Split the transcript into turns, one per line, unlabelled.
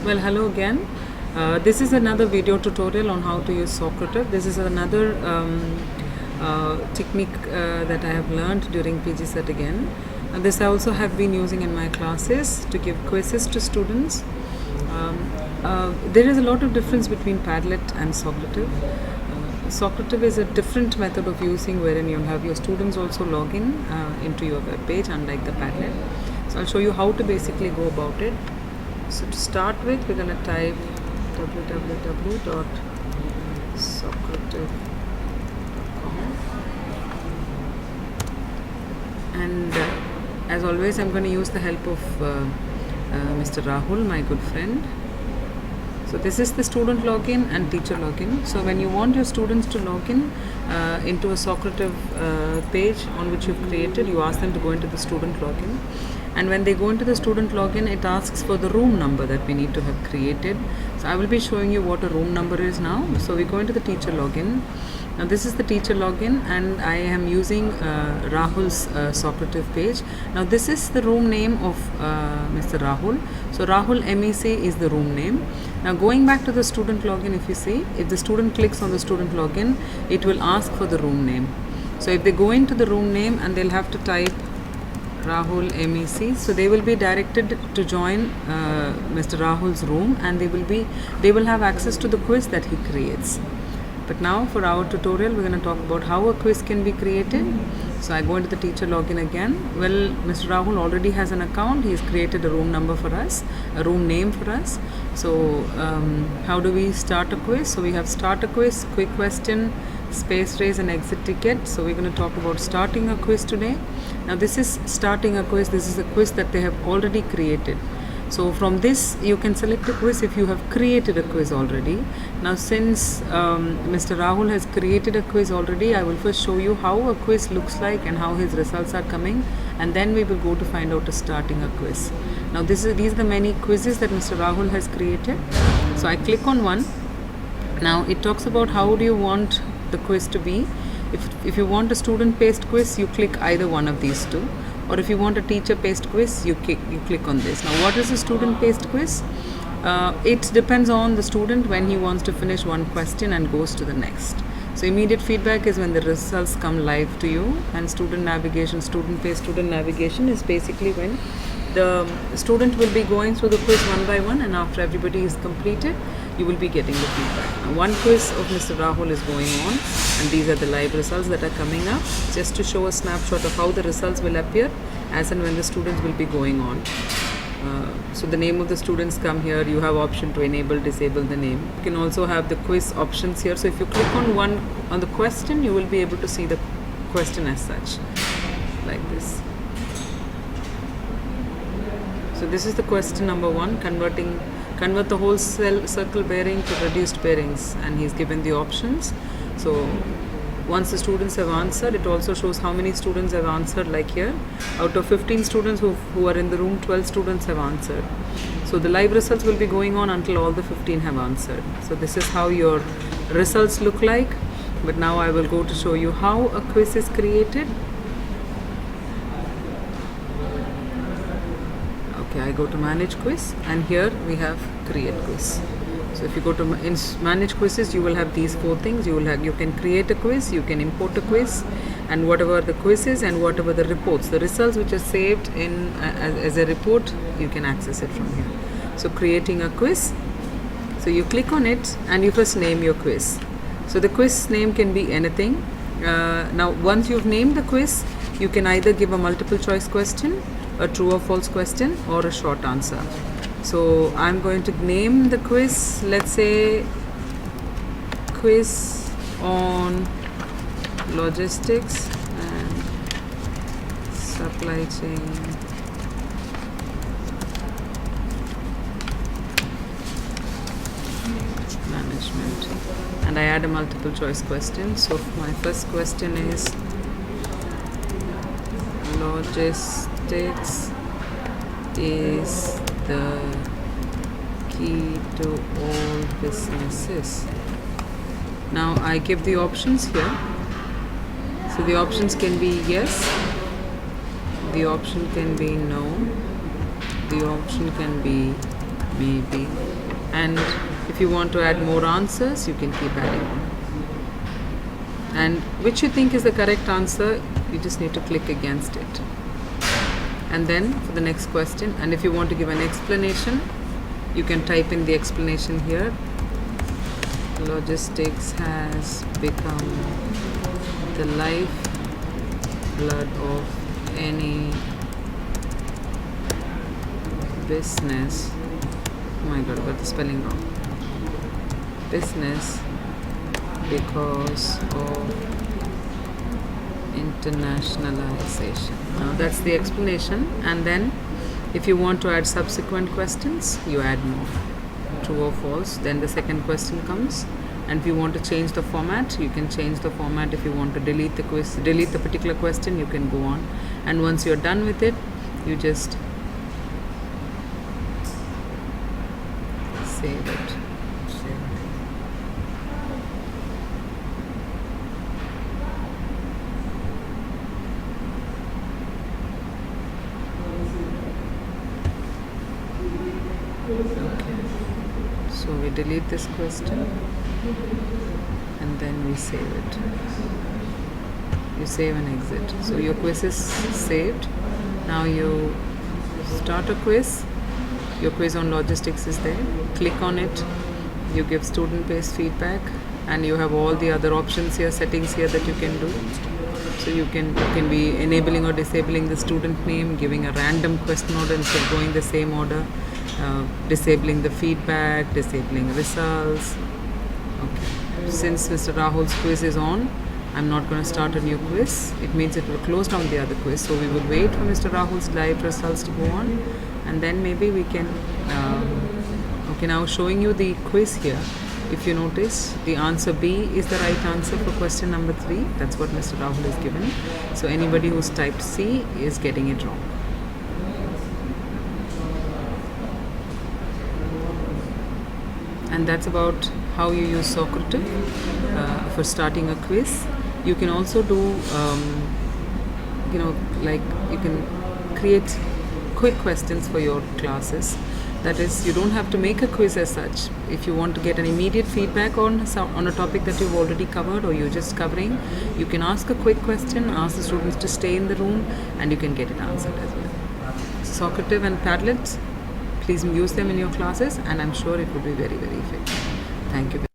Well, hello again. This is another video tutorial on how to use Socrative. This is another technique that I have learned during PG Set again. And this I also have been using in my classes to give quizzes to students. There is a lot of difference between Padlet and Socrative. Socrative is a different method of using wherein you'll have your students also log in into your web page, unlike the Padlet. So I'll show you how to basically go about it. So to start with, we're going to type www.socrative.com, and as always I'm going to use the help of Mr. Rahul, my good friend. So this is the student login and teacher login. So when you want your students to log in into a Socrative page on which you've created, you ask them to go into the student login. And when they go into the student login, it asks for the room number that we need to have created. So I will be showing you what a room number is now. So we go into the teacher login. Now this is the teacher login, and I am using Rahul's Socrative page. Now this is the room name of Mr. Rahul. So Rahul MEC is the room name. Now going back to the student login, if you see, if the student clicks on the student login, it will ask for the room name. So if they go into the room name, and they'll have to type Rahul MEC, so they will be directed to join Mr. Rahul's room, and they will have access to the quiz that he creates. But now for our tutorial, we're going to talk about how a quiz can be created. So I go into the teacher login again. Well, Mr. Rahul already has an account. He's created a room number for us, a room name for us. So how do we start a quiz? So we have start a quiz, quick question, space raise, and exit ticket. So we're going to talk about starting a quiz today. Now this is starting a quiz. This is a quiz that they have already created. So from this you can select a quiz if you have created a quiz already. Now since Mr. Rahul has created a quiz already, I will first show you how a quiz looks like and how his results are coming, and then we will go to find out starting a quiz. Now these are the many quizzes that Mr. Rahul has created. So I click on one. Now it talks about how do you want the quiz to be. If you want a student based quiz, you click either one of these two. Or if you want a teacher based quiz, you click on this. Now what is a student based quiz? It depends on the student when he wants to finish one question and goes to the next. So immediate feedback is when the results come live to you, and student navigation, student based student navigation is basically when the student will be going through the quiz one by one, and after everybody is completed, you will be getting the feedback. Now, one quiz of Mr. Rahul is going on, and these are the live results that are coming up, just to show a snapshot of how the results will appear as and when the students will be going on. So the name of the students come here. You have option to enable, disable the name. You can also have the quiz options here. So if you click on the question, you will be able to see the question as such, like this. So this is the question number 1, convert the whole circle bearing to reduced bearings, and he's given the options. So once the students have answered, it also shows how many students have answered. Like here, out of 15 students who are in the room, 12 students have answered. So the live results will be going on until all the 15 have answered. So this is how your results look like. But now I will go to show you how a quiz is created. Okay, I go to manage quiz, and here we have create quiz. So if you go to manage quizzes, you will have these 4 things. You can create a quiz, you can import a quiz, and whatever the quiz is and whatever the reports, the results which are saved in as a report, you can access it from here. So creating a quiz. So you click on it and you first name your quiz. So the quiz name can be anything. Now once you've named the quiz, you can either give a multiple choice question, a true or false question, or a short answer. So I'm going to name the quiz, let's say quiz on logistics and supply chain management, and I add a multiple choice question. So my first question is logistics is the key to all businesses. Now I give the options here. So the options can be yes, the option can be no, the option can be maybe, And if you want to add more answers, you can keep adding on. And which you think is the correct answer, you just need to click against it. And then for the next question, and if you want to give an explanation, you can type in the explanation here. Logistics has become the lifeblood of any business. Oh my god, I got the spelling wrong. Business because of internationalization. Now that's the explanation. And then if you want to add subsequent questions, you add more. True or false. Then the second question comes. And if you want to change the format, you can change the format. If you want to delete the quiz, delete the particular question, you can go on. And once you're done with it, you just save it. Okay. So we delete this question and then we save it. You save and exit. So your quiz is saved. Now you start a quiz. Your quiz on logistics is there. Click on it. You give student-based feedback, and you have all the other options here, settings here that you can do. So you can be enabling or disabling the student name, giving a random question order instead of going the same order, disabling the feedback, disabling results. Okay. Since Mr. Rahul's quiz is on, I'm not going to start a new quiz. It means it will close down the other quiz. So we will wait for Mr. Rahul's live results to go on, and then maybe we can. Okay, now showing you the quiz here. If you notice, the answer B is the right answer for question number 3. That's what Mr. Rahul is given. So anybody who's typed C is getting it wrong. And that's about how you use Socrative for starting a quiz. You can also do, like you can create quick questions for your classes. That is, you don't have to make a quiz as such. If you want to get an immediate feedback on a topic that you've already covered or you're just covering, you can ask a quick question, ask the students to stay in the room, and you can get it answered as well. Socrative and Padlet, please use them in your classes, and I'm sure it will be very, very effective. Thank you.